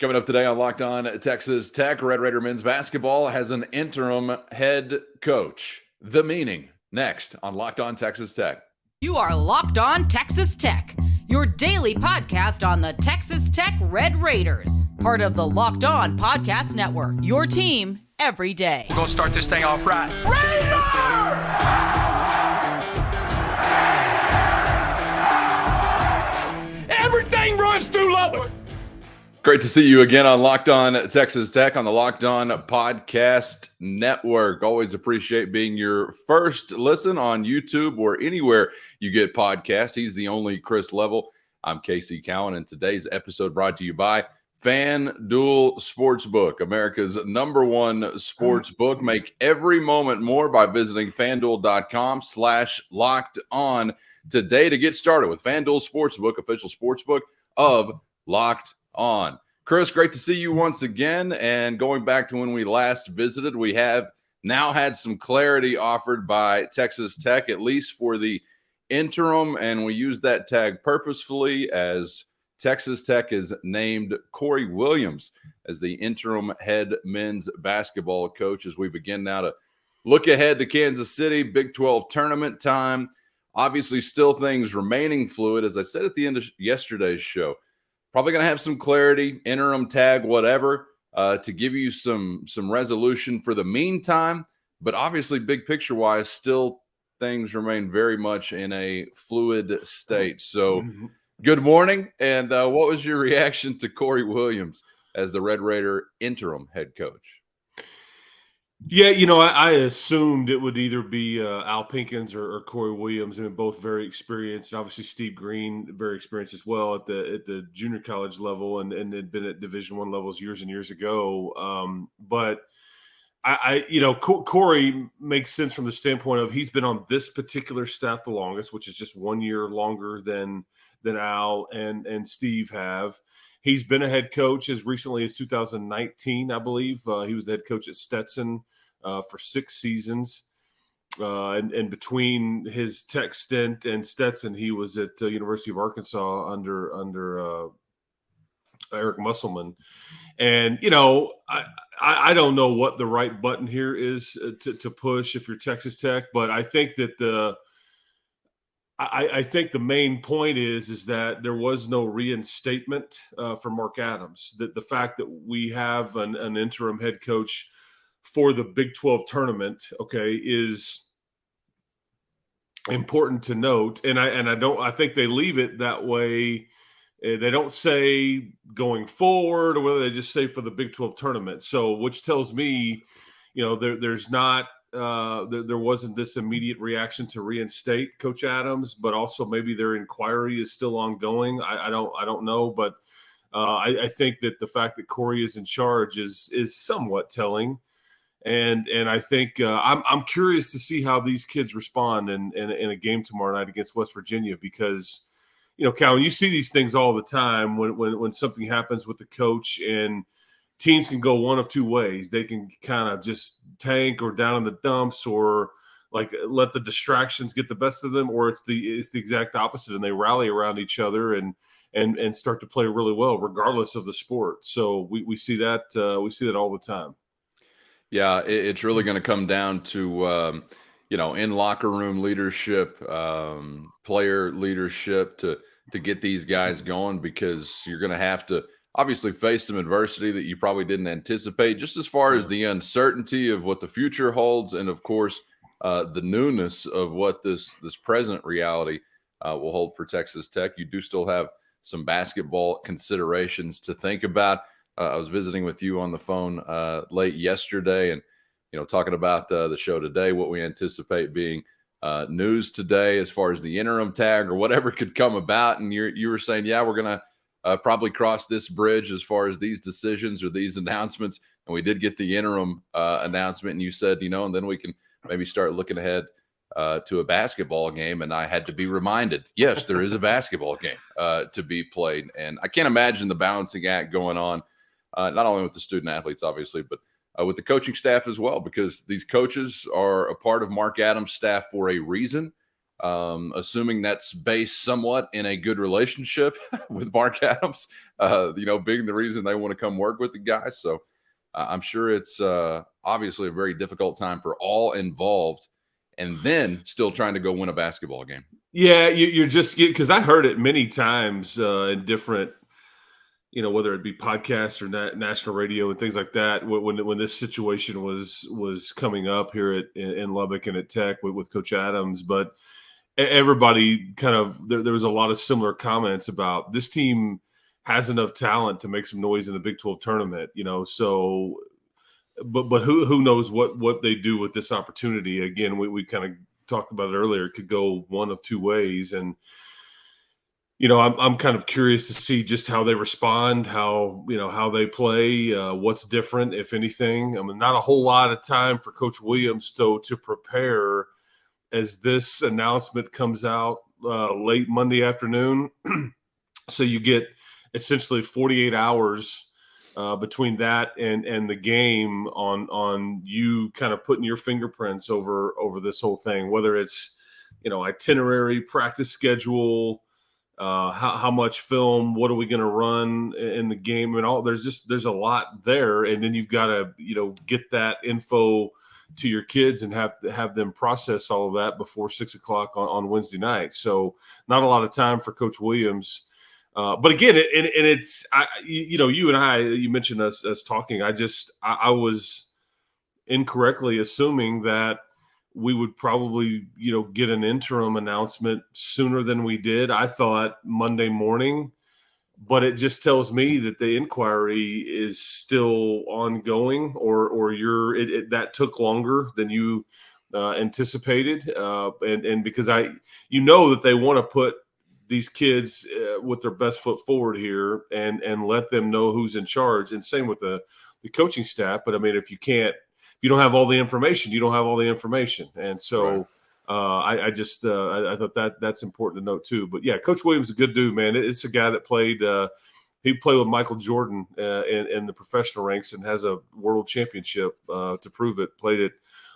Coming up today on Locked On Texas Tech, Red Raider men's basketball has an interim head coach. The meaning next on Locked On Texas Tech. You are Locked On Texas Tech, your daily podcast on the Texas Tech Red Raiders, part of the Locked On Podcast Network, your team every day. We're going to start this thing off right. Raider! Everything runs through Lubbock. Great to see you again on Locked On Texas Tech on the Locked On Podcast Network. Always appreciate being your first listen on YouTube or anywhere you get podcasts. He's the only Chris Level. I'm Casey Cowan, and today's episode brought to you by FanDuel Sportsbook, America's #1 sports book. Make every moment more by visiting FanDuel.com/locked-on today to get started with FanDuel Sportsbook, official sportsbook of Locked On. Chris, great to see you once again. And going back to when we last visited, we have now had some clarity offered by Texas Tech, at least for the interim. And we use that tag purposefully as Texas Tech has named Corey Williams as the interim head men's basketball coach as we begin now to look ahead to Kansas City, Big 12 tournament time. Obviously, still things remaining fluid. As I said at the end of yesterday's show, probably going to have some clarity, interim tag, whatever, to give you some resolution for the meantime. But obviously, big picture-wise, still things remain very much in a fluid state. So good morning. And what was your reaction to Corey Williams as the Red Raider interim head coach? Yeah, I assumed it would either be Al Pinkins or Corey Williams. I mean, both very experienced. Obviously, Steve Green, very experienced as well at the junior college level and had been at Division I levels years and years ago. But Corey makes sense from the standpoint of he's been on this particular staff the longest, which is just 1 year longer than Al and Steve have. He's been a head coach as recently as 2019, I believe. He was the head coach at Stetson for 6 seasons. And between his Tech stint and Stetson, he was at University of Arkansas under Eric Musselman. And, I don't know what the right button here is to push if you're Texas Tech, but I think that I think the main point is that there was no reinstatement for Mark Adams. That the fact that we have an interim head coach for the Big 12 tournament, is important to note. And I think they leave it that way. They don't say going forward, or whether they just say for the Big 12 tournament. So, which tells me, there's not. There wasn't this immediate reaction to reinstate Coach Adams, but also maybe their inquiry is still ongoing. I don't know, but I think that the fact that Corey is in charge is somewhat telling, and I think I'm curious to see how these kids respond in a game tomorrow night against West Virginia, because Cal, you see these things all the time when something happens with the coach, and teams can go one of two ways. They can kind of just tank or down in the dumps, or like let the distractions get the best of them, or it's the exact opposite, and they rally around each other and start to play really well regardless of the sport. So we see that all the time. Yeah, it's really going to come down to in locker room leadership, player leadership to get these guys going, because you're going to have to obviously face some adversity that you probably didn't anticipate, just as far as the uncertainty of what the future holds, and of course the newness of what this present reality will hold for Texas Tech. You do still have some basketball considerations to think about. I was visiting with you on the phone late yesterday, and talking about the show today, what we anticipate being news today as far as the interim tag or whatever could come about. And you were saying, yeah, we're going to probably cross this bridge as far as these decisions or these announcements. And we did get the interim announcement, and you said, and then we can maybe start looking ahead to a basketball game. And I had to be reminded, yes, there is a basketball game to be played. And I can't imagine the balancing act going on, not only with the student athletes, obviously, but with the coaching staff as well, because these coaches are a part of Mark Adams' staff for a reason. assuming that's based somewhat in a good relationship with Mark Adams, being the reason they want to come work with the guy. So I'm sure it's obviously a very difficult time for all involved, and then still trying to go win a basketball game. Yeah, you're just, because I heard it many times in different, whether it be podcasts or national radio and things like that, when this situation was coming up here in Lubbock and at Tech with Coach Adams. But everybody kind of, there was a lot of similar comments about this team has enough talent to make some noise in the Big 12 tournament, so but who knows what they do with this opportunity. Again, we kind of talked about it earlier. It could go one of two ways, and I'm kind of curious to see just how they respond, how they play, what's different, if anything. I mean, not a whole lot of time for Coach Williams though to prepare as this announcement comes out late Monday afternoon. So you get essentially 48 hours between that and the game on you kind of putting your fingerprints over this whole thing, whether it's itinerary, practice schedule, how much film, what are we going to run in the game, and all. There's a lot there, and then you've got to get that info to your kids and have them process all of that before 6:00 on Wednesday night. So not a lot of time for Coach Williams. But again, you and I, you mentioned us talking. I was incorrectly assuming that we would probably, get an interim announcement sooner than we did. I thought Monday morning, but it just tells me that the inquiry is still ongoing, or that took longer than you anticipated. And because that they want to put these kids with their best foot forward here and let them know who's in charge, and same with the coaching staff. But I mean, if you don't have all the information, you don't have all the information. And so right. I thought that's important to note too. But yeah, Coach Williams is a good dude, man. It's a guy that played, he played with Michael Jordan in the professional ranks and has a world championship to prove it. Played at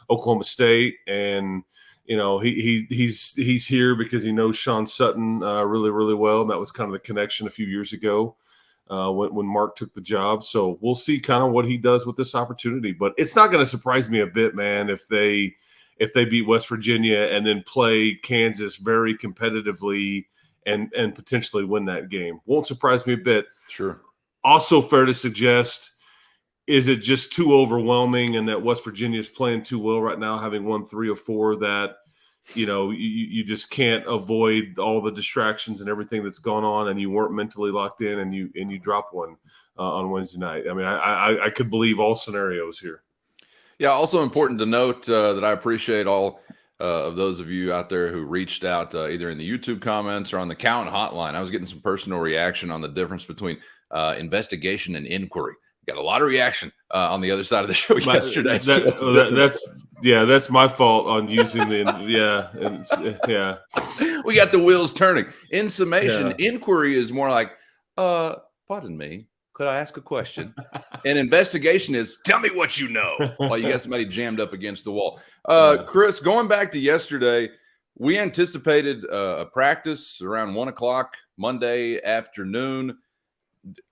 Oklahoma State, and he's here because he knows Sean Sutton really, really well. And that was kind of the connection a few years ago when Mark took the job. So we'll see kind of what he does with this opportunity. But it's not going to surprise me a bit, man, if they beat West Virginia and then play Kansas very competitively and potentially win that game. Won't surprise me a bit. Sure. Also fair to suggest, is it just too overwhelming and that West Virginia is playing too well right now, having won 3 or 4, that you just can't avoid all the distractions and everything that's gone on, and you weren't mentally locked in, and you drop one on Wednesday night? I mean, I could believe all scenarios here. Yeah. Also important to note that I appreciate all of those of you out there who reached out either in the YouTube comments or on the Count hotline. I was getting some personal reaction on the difference between investigation and inquiry. Got a lot of reaction on the other side of the show yesterday. That's my fault on using the We got the wheels turning. In summation, inquiry is more like, pardon me, could I ask a question? And investigation is, tell me what you know. Well, you got somebody jammed up against the wall. Chris, going back to yesterday, we anticipated a practice around 1:00 Monday afternoon.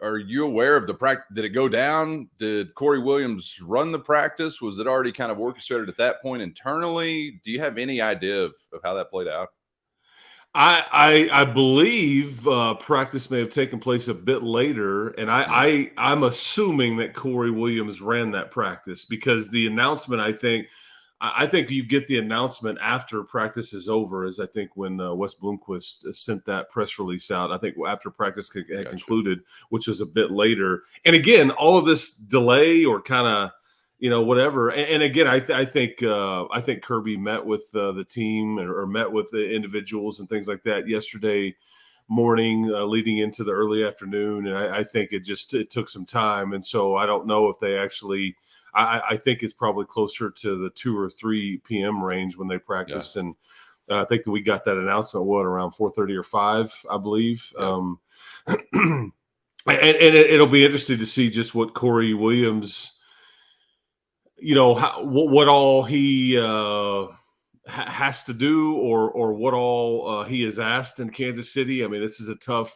Are you aware of the practice? Did it go down? Did Corey Williams run the practice? Was it already kind of orchestrated at that point internally? Do you have any idea of how that played out? I believe practice may have taken place a bit later, and I'm assuming that Corey Williams ran that practice, because the announcement, I think you get the announcement after practice is over, is I think when Wes Bloomquist sent that press release out. I think after practice had concluded, which was a bit later. And again, all of this delay or kind of, whatever. And again, I think Kirby met with the team or met with the individuals and things like that yesterday morning, leading into the early afternoon. And I think it took some time. And so I don't know if they actually. I think it's probably closer to the 2 or 3 p.m. range when they practice. Yeah. And I think that we got that announcement, around 4:30 or 5, I believe. Yeah. And it'll be interesting to see just what Corey Williams, what all he has to do, or what all he is asked in Kansas City. I mean, this is a tough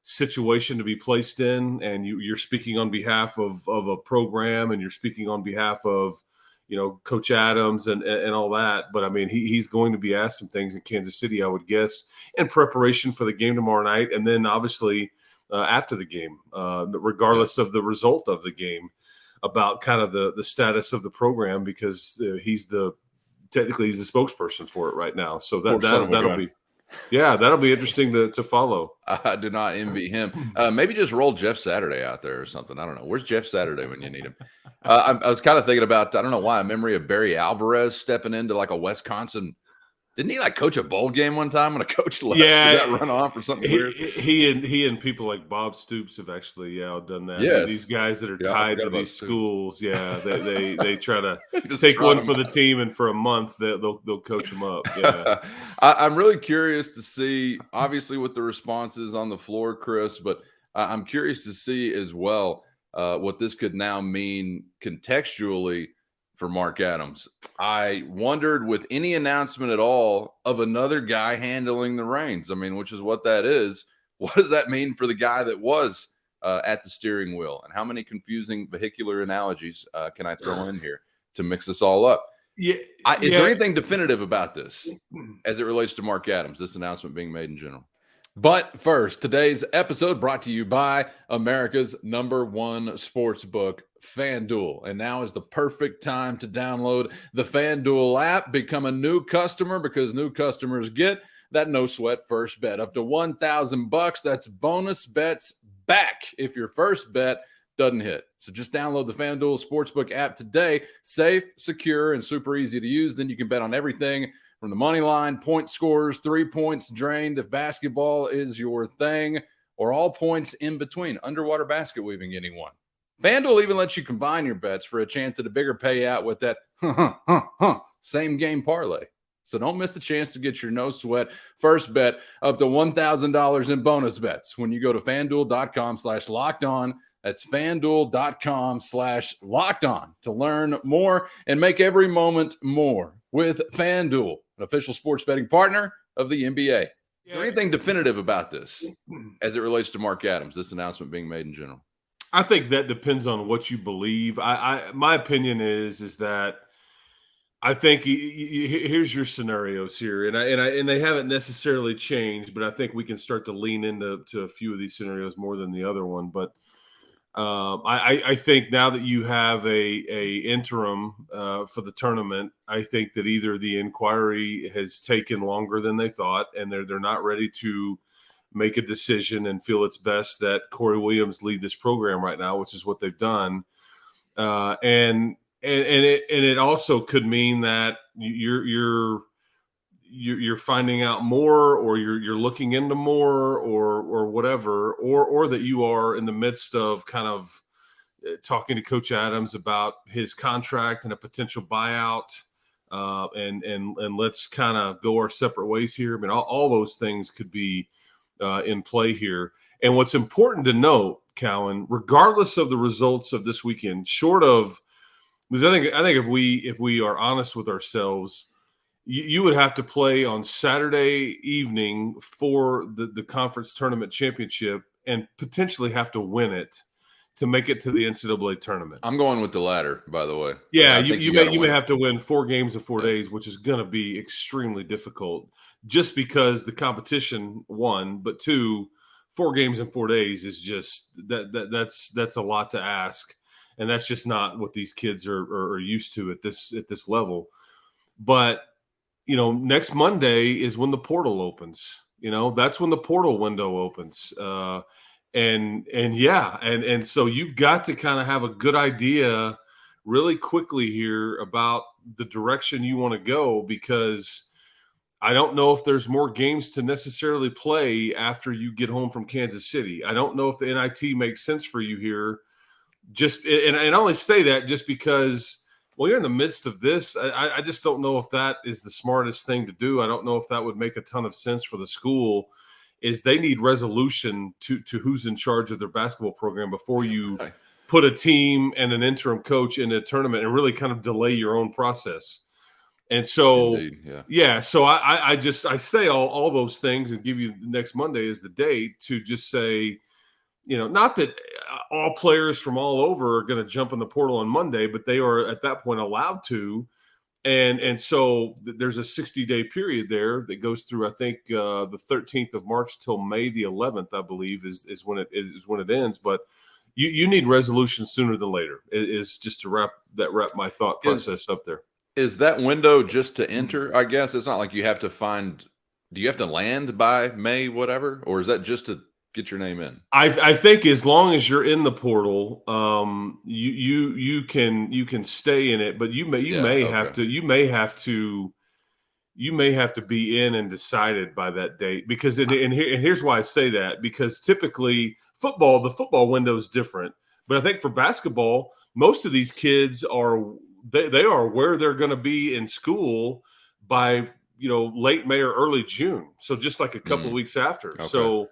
situation to be placed in, and you're speaking on behalf of a program, and you're speaking on behalf of Coach Adams and all that. But I mean, he's going to be asked some things in Kansas City, I would guess, in preparation for the game tomorrow night, and then obviously after the game, regardless of the result of the game, about kind of the status of the program, because technically he's the spokesperson for it right now. So that'll be. Yeah, that'll be interesting to follow. I do not envy him. Maybe just roll Jeff Saturday out there or something. I don't know. Where's Jeff Saturday when you need him? I was kind of thinking about, I don't know why, a memory of Barry Alvarez stepping into like a Wisconsin. Didn't he like coach a bowl game one time when a coach left? Yeah, Did that run off or something weird? He and people like Bob Stoops have actually done that. Yes. These guys that are tied to these schools, they try to Just take trot one him for the out. team, and for a month they'll coach them up. Yeah. I'm really curious to see, obviously, what the responses on the floor, Chris, but I'm curious to see as well what this could now mean contextually for Mark Adams. I wondered, with any announcement at all of another guy handling the reins, I mean, which is what that is, what does that mean for the guy that was at the steering wheel? And how many confusing vehicular analogies can I throw in here to mix this all up? Yeah. Is there anything definitive about this as it relates to Mark Adams, this announcement being made in general? But first, today's episode brought to you by America's #1 sports book, FanDuel. And now is the perfect time to download the FanDuel app. Become a new customer, because new customers get that no sweat first bet up to $1,000. That's bonus bets back if your first bet doesn't hit. So just download the FanDuel Sportsbook app today. Safe, secure, and super easy to use. Then you can bet on everything from the money line, point scores, 3 points drained if basketball is your thing, or all points in between. Underwater basket weaving, anyone. FanDuel even lets you combine your bets for a chance at a bigger payout with that same game parlay. So don't miss the chance to get your no sweat first bet up to $1,000 in bonus bets when you go to FanDuel.com/lockedon. That's FanDuel.com/lockedon to learn more and make every moment more with FanDuel, an official sports betting partner of the NBA. Is there anything definitive about this as it relates to Mark Adams, this announcement being made in general? I think that depends on what you believe. My opinion is that I think here's your scenarios here, and they haven't necessarily changed, but I think we can start to lean into a few of these scenarios more than the other one. But I think now that you have a interim for the tournament, I think that either the inquiry has taken longer than they thought, and they're not ready to make a decision and feel it's best that Corey Williams lead this program right now, which is what they've done. And it also could mean that you're finding out more, or you're looking into more, or whatever, or that you are in the midst of kind of talking to Coach Adams about his contract and a potential buyout, and let's kind of go our separate ways here. I mean, all those things could be in play here. And what's important to note, Cowan, regardless of the results of this weekend, short of, because I think if we are honest with ourselves, you would have to play on Saturday evening for the conference tournament championship and potentially have to win it to make it to the NCAA tournament. I'm going with the latter, by the way. Yeah, you may have to win 4 games in 4 days, which is going to be extremely difficult, just because the competition, one, but two, 4 games in 4 days is just that's a lot to ask, and that's just not what these kids are used to at this level. But next Monday is when the portal opens. That's when the portal window opens. And so you've got to kind of have a good idea really quickly here about the direction you want to go, because I don't know if there's more games to necessarily play after you get home from Kansas City. I don't know if the NIT makes sense for you here. And I only say that just because, well, you're in the midst of this. I just don't know if that is the smartest thing to do. I don't know if that would make a ton of sense for the school. Is they need resolution to who's in charge of their basketball program before you put a team and an interim coach in a tournament and really kind of delay your own process. And so, Indeed, yeah. yeah, so I say all those things and give you next Monday as the date to just say, not that all players from all over are going to jump in the portal on Monday, but they are at that point allowed to. And so there's a 60-day period there that goes through, I think, the 13th of March till May the 11th, I believe, is when it ends. But you need resolution sooner than later. Is just to wrap my thought process up there. Is that window just to enter? I guess it's not like you have to find. Do you have to land by May, whatever, or is that just to get your name in? I think as long as you're in the portal, you can stay in it, but you may have to be in and decided by that date, because and here's why I say that, because typically the football window is different, but I think for basketball, most of these kids are they are where they're going to be in school by late May or early June, so just like a couple of weeks after. Okay. So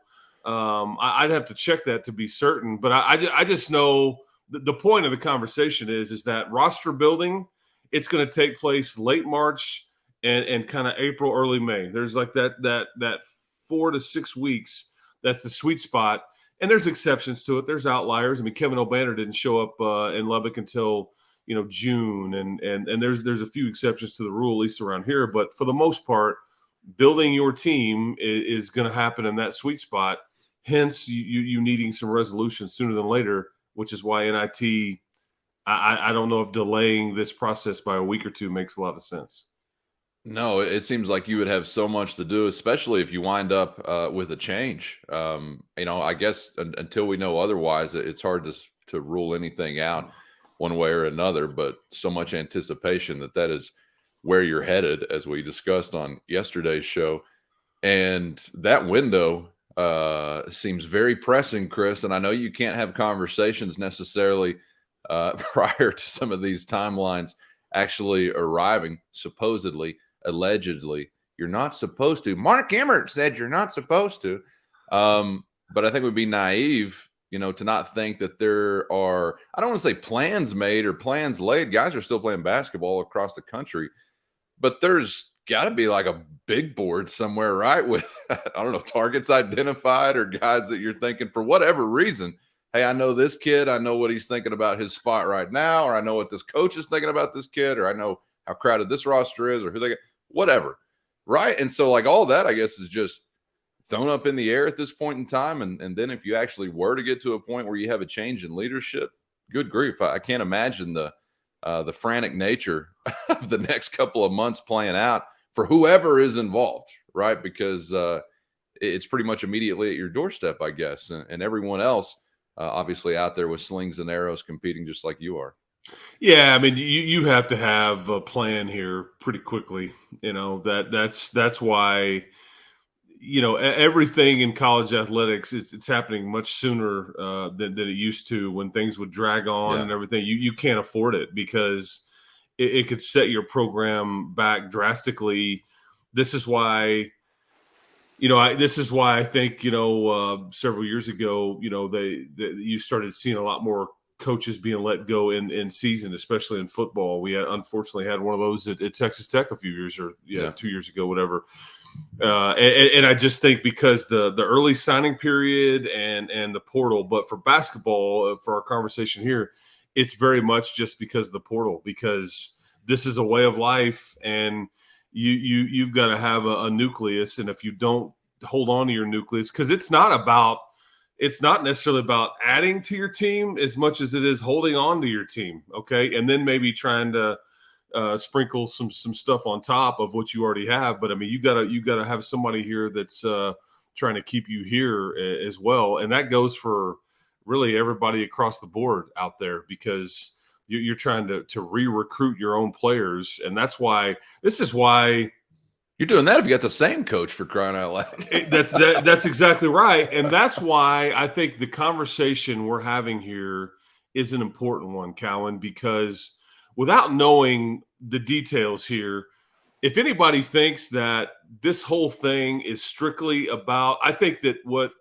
I'd have to check that to be certain, but I just know the point of the conversation is that roster building, it's going to take place late March and kind of April, early May. There's like that 4 to 6 weeks. That's the sweet spot. And there's exceptions to it. There's outliers. I mean, Kevin O'Banner didn't show up in Lubbock until June, and there's a few exceptions to the rule, at least around here. But for the most part, building your team is going to happen in that sweet spot. Hence, you needing some resolution sooner than later, which is why NIT. I don't know if delaying this process by a week or two makes a lot of sense. No, it seems like you would have so much to do, especially if you wind up with a change. I guess until we know otherwise, it's hard to rule anything out one way or another. But so much anticipation that is where you're headed, as we discussed on yesterday's show, and that window seems very pressing, Chris. And I know you can't have conversations necessarily prior to some of these timelines actually arriving, supposedly. Allegedly, you're not supposed to. Mark Emmert said you're not supposed to. But I think it would be naive, to not think that there are, I don't want to say plans made or plans laid. Guys are still playing basketball across the country, but there's got to be like a big board somewhere, right? With, I don't know, targets identified or guys that you're thinking for whatever reason. Hey, I know this kid. I know what he's thinking about his spot right now, or I know what this coach is thinking about this kid, or I know how crowded this roster is, or who they get. Whatever, right? And so like all that, I guess, is just thrown up in the air at this point in time. And then if you actually were to get to a point where you have a change in leadership, good grief, I can't imagine the frantic nature of the next couple of months playing out for whoever is involved, right? Because it's pretty much immediately at your doorstep, I guess, and everyone else obviously out there with slings and arrows competing just like you are. Yeah, I mean, you have to have a plan here pretty quickly. That's why, everything in college athletics, it's happening much sooner than it used to, when things would drag on and everything. You can't afford it, because it could set your program back drastically. This is why, I think, several years ago, you started seeing a lot more coaches being let go in season, especially in football. We unfortunately had one of those at Texas Tech a few years 2 years ago, whatever. And I just think because the early signing period and the portal, but for basketball, for our conversation here, it's very much just because of the portal, because this is a way of life, and you've got to have a nucleus. And if you don't hold on to your nucleus, because it's not necessarily about adding to your team as much as it is holding on to your team. Okay. And then maybe trying to sprinkle some stuff on top of what you already have. But I mean, you gotta have somebody here that's trying to keep you here as well. And that goes for really everybody across the board out there, because you're trying to re-recruit your own players. And this is why you're doing that if you got the same coach, for crying out loud. That's exactly right. And that's why I think the conversation we're having here is an important one, Cowan, because without knowing the details here, if anybody thinks that this whole thing is strictly about, I think that what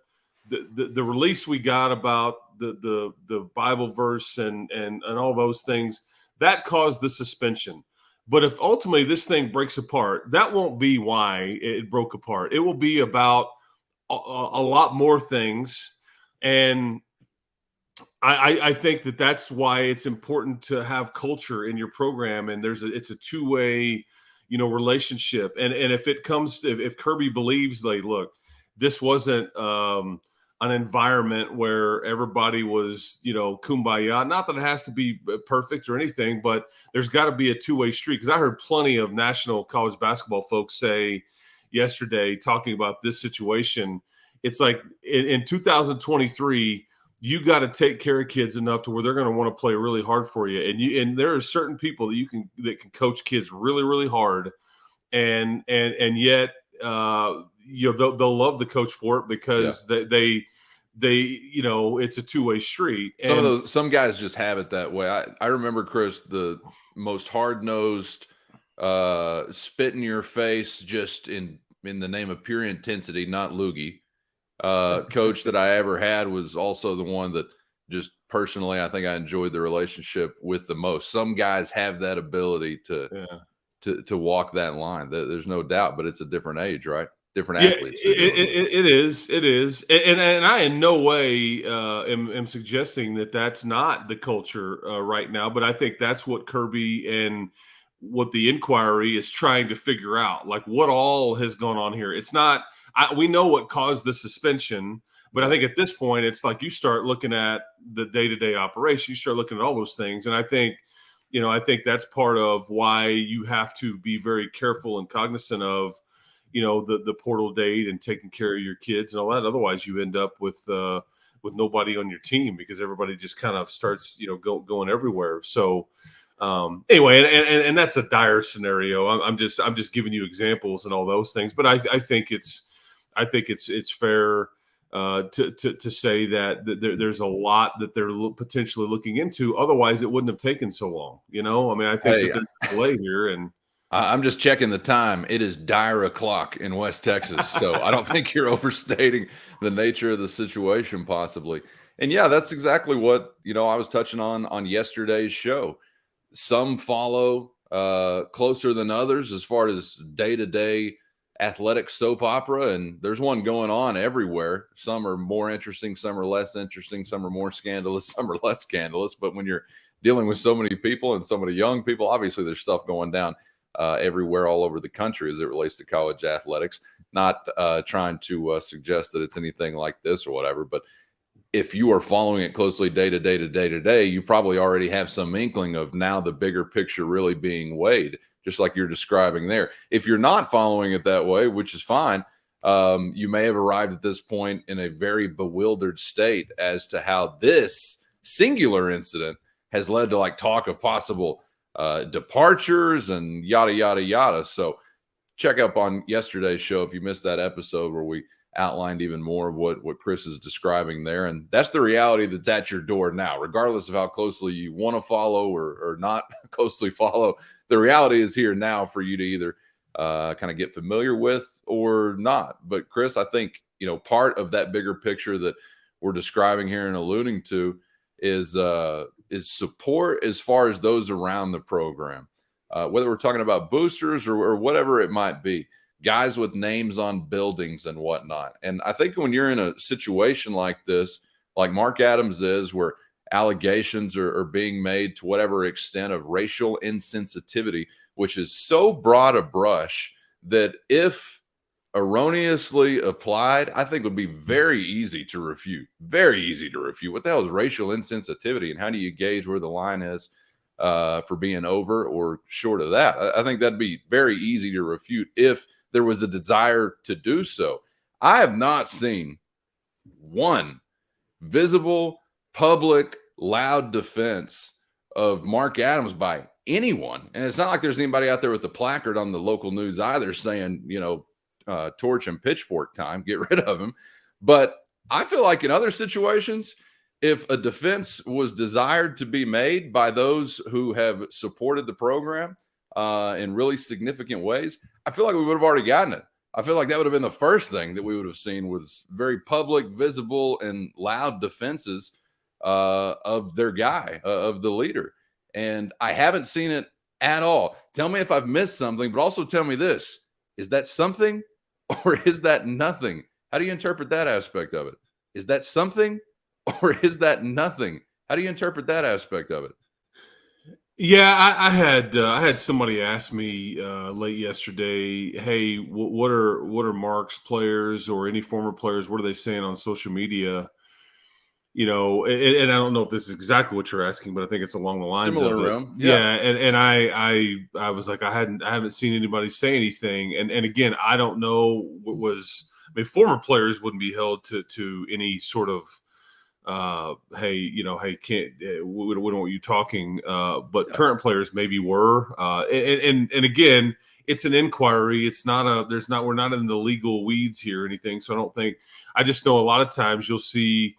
the release we got about the Bible verse and all those things, that caused the suspension. But if ultimately this thing breaks apart, that won't be why it broke apart. It will be about a lot more things. And I think that's why it's important to have culture in your program, and it's a two-way, relationship. And if it comes, if Kirby believes, like, look, this wasn't an environment where everybody was, kumbaya. Not that it has to be perfect or anything, but there's got to be a two-way street. Because I heard plenty of national college basketball folks say yesterday, talking about this situation, it's like in 2023. You got to take care of kids enough to where they're going to want to play really hard for you. And there are certain people that can coach kids really, really hard. And yet, they'll love the coach for it because they it's a two-way street. And Some guys just have it that way. I remember, Chris, the most hard-nosed, spit in your face, just in the name of pure intensity, not loogie, coach that I ever had was also the one that just personally, I think I enjoyed the relationship with the most. Some guys have that ability to walk that line. There's no doubt, but it's a different age, right? Different athletes. It is. And I in no way am suggesting that that's not the culture right now, but I think that's what Kirby and what the inquiry is trying to figure out, like what all has gone on here. It's not, we know what caused the suspension, but I think at this point, it's like you start looking at the day-to-day operation, you start looking at all those things. And I think that's part of why you have to be very careful and cognizant of, the portal date and taking care of your kids and all that. Otherwise you end up with nobody on your team because everybody just kind of starts, going everywhere. So anyway, and that's a dire scenario. I'm just giving you examples and all those things, but I think it's fair to say that there's a lot that they're potentially looking into. Otherwise, it wouldn't have taken so long. I mean, I think that there's a delay here, and I'm just checking the time. It is dire o'clock in West Texas, so I don't think you're overstating the nature of the situation, possibly. And yeah, that's exactly what I was touching on yesterday's show. Some follow closer than others as far as day-to-day athletic soap opera, and there's one going on everywhere. Some are more interesting, some are less interesting, some are more scandalous, some are less scandalous. But when you're dealing with so many people and so many young people, obviously there's stuff going down everywhere all over the country as it relates to college athletics. Not trying to suggest that it's anything like this or whatever, but if you are following it closely day to day, you probably already have some inkling of now the bigger picture really being weighed, just like you're describing there. If you're not following it that way, which is fine, you may have arrived at this point in a very bewildered state as to how this singular incident has led to like talk of possible departures and yada, yada, yada. So check up on yesterday's show if you missed that episode where we outlined even more of what Chris is describing there. And that's the reality that's at your door now, regardless of how closely you want to follow or not closely follow. The reality is here now for you to either kind of get familiar with or not. But Chris, I think, part of that bigger picture that we're describing here and alluding to is support as far as those around the program, whether we're talking about boosters or whatever it might be. Guys with names on buildings and whatnot. And I think when you're in a situation like this, like Mark Adams is, where allegations are being made to whatever extent of racial insensitivity, which is so broad a brush that if erroneously applied, I think would be very easy to refute. Very easy to refute. What the hell is racial insensitivity, and how do you gauge where the line is for being over or short of that? I think that'd be very easy to refute if there was a desire to do so. I have not seen one visible, public, loud defense of Mark Adams by anyone. And it's not like there's anybody out there with the placard on the local news either saying, torch and pitchfork time, get rid of him. But I feel like in other situations, if a defense was desired to be made by those who have supported the program in really significant ways, I feel like we would have already gotten it. I feel like that would have been the first thing that we would have seen, was very public, visible, and loud defenses of their guy, of the leader. And I haven't seen it at all. Tell me if I've missed something, but also tell me this. Is that something or is that nothing? How do you interpret that aspect of it? Is that something or is that nothing? How do you interpret that aspect of it? Yeah, I had somebody ask me late yesterday, "Hey, what are Mark's players or any former players? What are they saying on social media?" And I don't know if this is exactly what you're asking, but I think it's along the lines Similar of it. realm. Yeah. Yeah, and I was like, I haven't seen anybody say anything, and again, I don't know what was. I mean, former players wouldn't be held to any sort of hey, hey, can't we don't want you talking, but Yeah. current players maybe were, and again, it's an inquiry. It's not we're not in the legal weeds here or anything. So I don't think. I just know a lot of times you'll see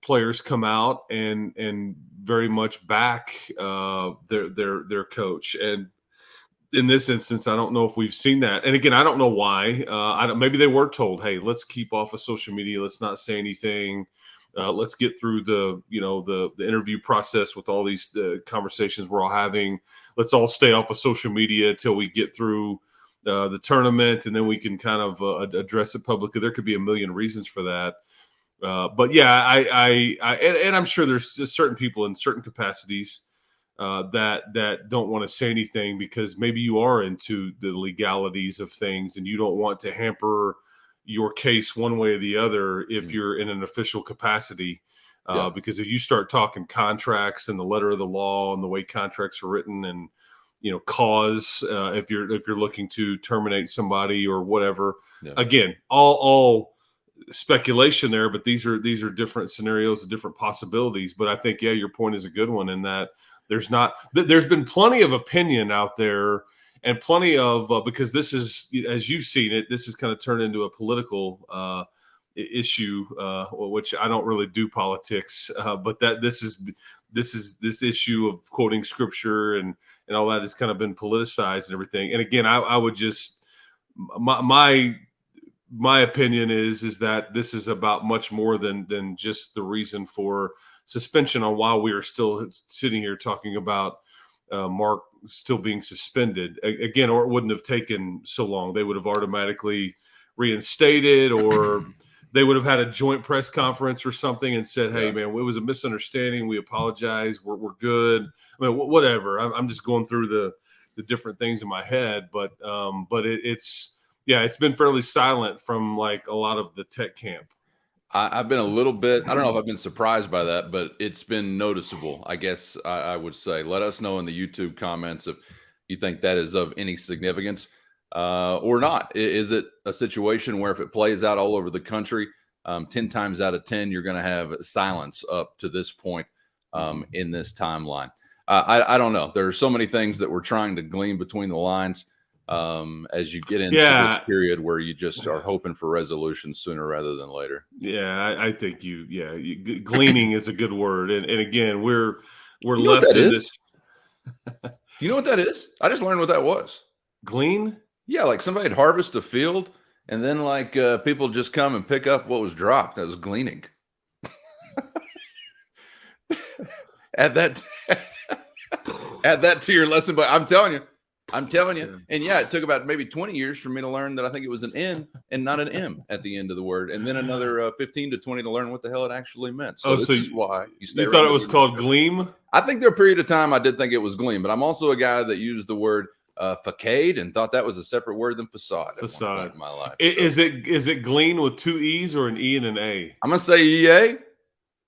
players come out and very much back their coach. And in this instance, I don't know if we've seen that. And again, I don't know why. I don't. Maybe they were told, "Hey, let's keep off of social media. Let's not say anything. Let's get through the interview process with all these conversations we're all having. Let's all stay off of social media until we get through the tournament, and then we can kind of address it publicly." There could be a million reasons for that. But yeah, and I'm sure there's just certain people in certain capacities that don't want to say anything because maybe you are into the legalities of things and you don't want to hamper your case one way or the other if you're in an official capacity. Because if you start talking contracts and the letter of the law and the way contracts are written and cause if you're looking to terminate somebody or whatever, again, all speculation there, but these are different scenarios, different possibilities. But I think, yeah, your point is a good one in that there's been plenty of opinion out there and plenty of because this is, as you've seen it, this has kind of turned into a political issue, which I don't really do politics, but that this issue of quoting scripture and all that has kind of been politicized and everything. And again, I would just my opinion is that this is about much more than just the reason for suspension on why we are still sitting here talking about Mark still being suspended again, or it wouldn't have taken so long. They would have automatically reinstated, or they would have had a joint press conference or something and said, "Hey, man, it was a misunderstanding. We apologize. We're good." I mean, whatever. I'm just going through the different things in my head, but it's been fairly silent from like a lot of the Tech camp. I've been a little bit, I don't know if I've been surprised by that, but it's been noticeable, I guess I would say. Let us know in the YouTube comments if you think that is of any significance or not. Is it a situation where if it plays out all over the country, 10 times out of 10, you're going to have silence up to this point in this timeline? I don't know. There are so many things that we're trying to glean between the lines as you get into this period where you just are hoping for resolution sooner rather than later. Yeah, I think gleaning is a good word. And again, we're left in this. You know what that is? I just learned what that was. Glean? Yeah, like somebody had harvest a field and then like people just come and pick up what was dropped. That was gleaning. Add that to your lesson, but I'm telling you. Yeah. And yeah, it took about maybe 20 years for me to learn that I think it was an N and not an M at the end of the word. And then another 15 to 20 to learn what the hell it actually meant. So this is why you thought it was called gleam? I think there a period of time I did think it was gleam, but I'm also a guy that used the word facade and thought that was a separate word than facade. At one point in my life. Is it glean with two E's or an E and an A? I'm going to say EA.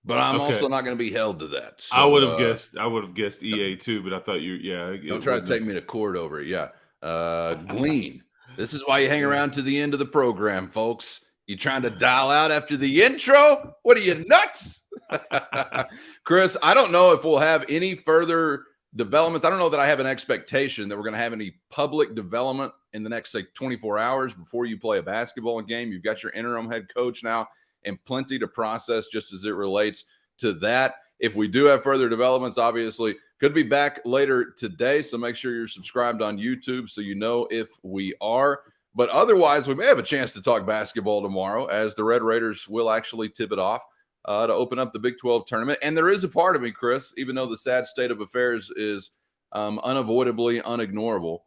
But I'm also not going to be held to that. So, I would have guessed EA too, but I thought don't try to take me to court over it. Yeah. Glean. This is why you hang around to the end of the program, folks. You trying to dial out after the intro? What are you, nuts? Chris, I don't know if we'll have any further developments. I don't know that I have an expectation that we're going to have any public development in the next, say, 24 hours before you play a basketball game. You've got your interim head coach now, and plenty to process just as it relates to that. If we do have further developments, obviously, could be back later today. So make sure you're subscribed on YouTube so you know if we are. But otherwise, we may have a chance to talk basketball tomorrow as the Red Raiders will actually tip it off to open up the Big 12 tournament. And there is a part of me, Chris, even though the sad state of affairs is unavoidably unignorable.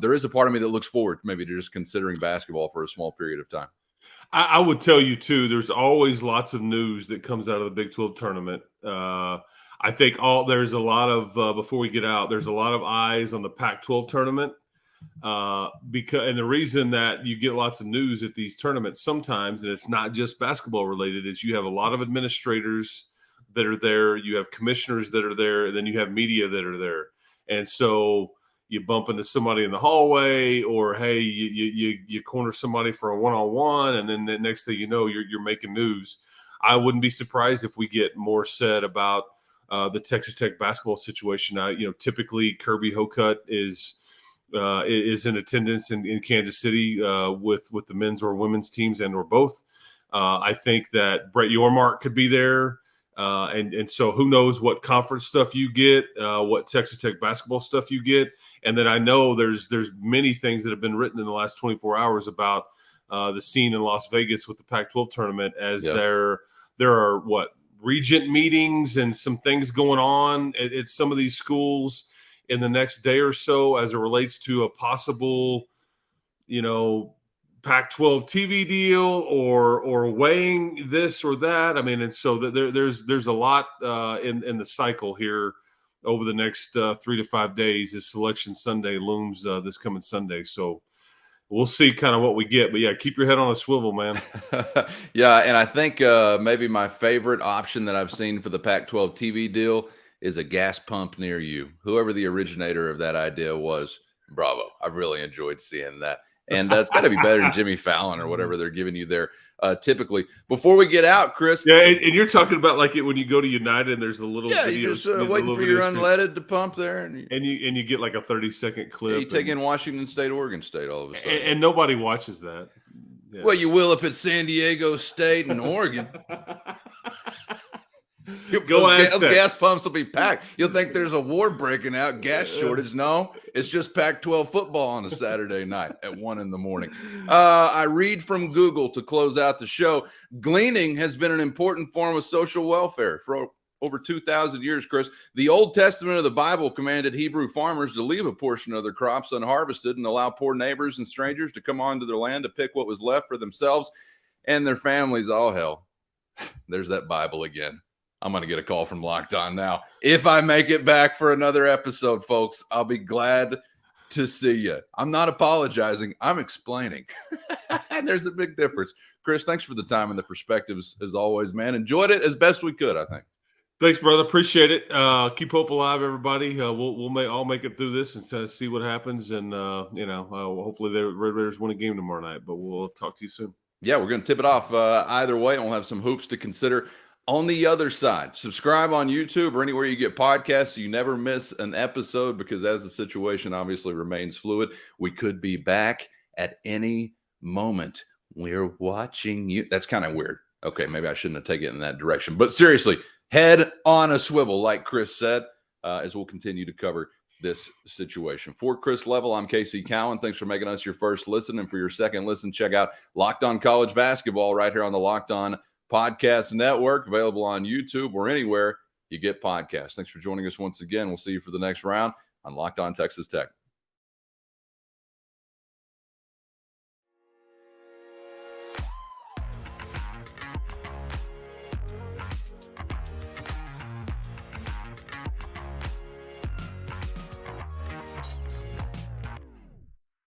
There is a part of me that looks forward maybe to just considering basketball for a small period of time. I would tell you too. There's always lots of news that comes out of the Big 12 tournament. I think there's a lot of before we get out, there's a lot of eyes on the Pac-12 tournament and the reason that you get lots of news at these tournaments sometimes, and it's not just basketball related, is you have a lot of administrators that are there, you have commissioners that are there, and then you have media that are there, and so you bump into somebody in the hallway, or hey, you corner somebody for a one-on-one, and then the next thing you know, you're making news. I wouldn't be surprised if we get more said about the Texas Tech basketball situation. Typically Kirby Hocutt is in attendance in Kansas City with the men's or women's teams and or both. I think that Brett Yormark could be there. And so who knows what conference stuff you get, what Texas Tech basketball stuff you get. And then I know there's many things that have been written in the last 24 hours about the scene in Las Vegas with the Pac-12 tournament, as there are regent meetings and some things going on at some of these schools in the next day or so as it relates to a possible, Pac-12 TV deal or weighing this or that. I mean, and so there's a lot in the cycle here over the next 3 to 5 days as Selection Sunday looms this coming Sunday. So we'll see kind of what we get. But, yeah, keep your head on a swivel, man. Yeah, and I think maybe my favorite option that I've seen for the Pac-12 TV deal is a gas pump near you. Whoever the originator of that idea was, bravo. I've really enjoyed seeing that. And it's got to be better than Jimmy Fallon or whatever they're giving you there typically. Before we get out, Chris. Yeah, and you're talking about like it when you go to United and there's the little videos. You're just waiting for your unleaded to pump there. And you get like a 30-second clip. Yeah, you take in Washington State, Oregon State all of a sudden. And nobody watches that. Yeah. Well, you will if it's San Diego State and Oregon. Those gas pumps will be packed. You'll think there's a war breaking out, gas shortage. No, it's just Pac-12 football on a Saturday night at 1 a.m. I read from Google to close out the show. Gleaning has been an important form of social welfare for over 2,000 years, Chris. The Old Testament of the Bible commanded Hebrew farmers to leave a portion of their crops unharvested and allow poor neighbors and strangers to come onto their land to pick what was left for themselves and their families. Oh, hell, there's that Bible again. I'm going to get a call from Locked On now. If I make it back for another episode, folks, I'll be glad to see you. I'm not apologizing. I'm explaining. And there's a big difference. Chris, thanks for the time and the perspectives as always, man. Enjoyed it as best we could, I think. Thanks, brother. Appreciate it. Keep hope alive, everybody. We'll all make it through this and see what happens. And, hopefully the Red Raiders win a game tomorrow night. But we'll talk to you soon. Yeah, we're going to tip it off either way, and we'll have some hoops to consider on the other side. Subscribe on YouTube or anywhere you get podcasts so you never miss an episode, because as the situation obviously remains fluid, we could be back at any moment. We're watching you. That's kind of weird. Okay, maybe I shouldn't have taken it in that direction. But seriously, head on a swivel, like Chris said, as we'll continue to cover this situation. For Chris Level, I'm Casey Cowan. Thanks for making us your first listen. And for your second listen, check out Locked On College Basketball right here on the Locked On Podcast Network, available on YouTube or anywhere you get podcasts. Thanks for joining us once again. We'll see you for the next round on Locked On Texas Tech.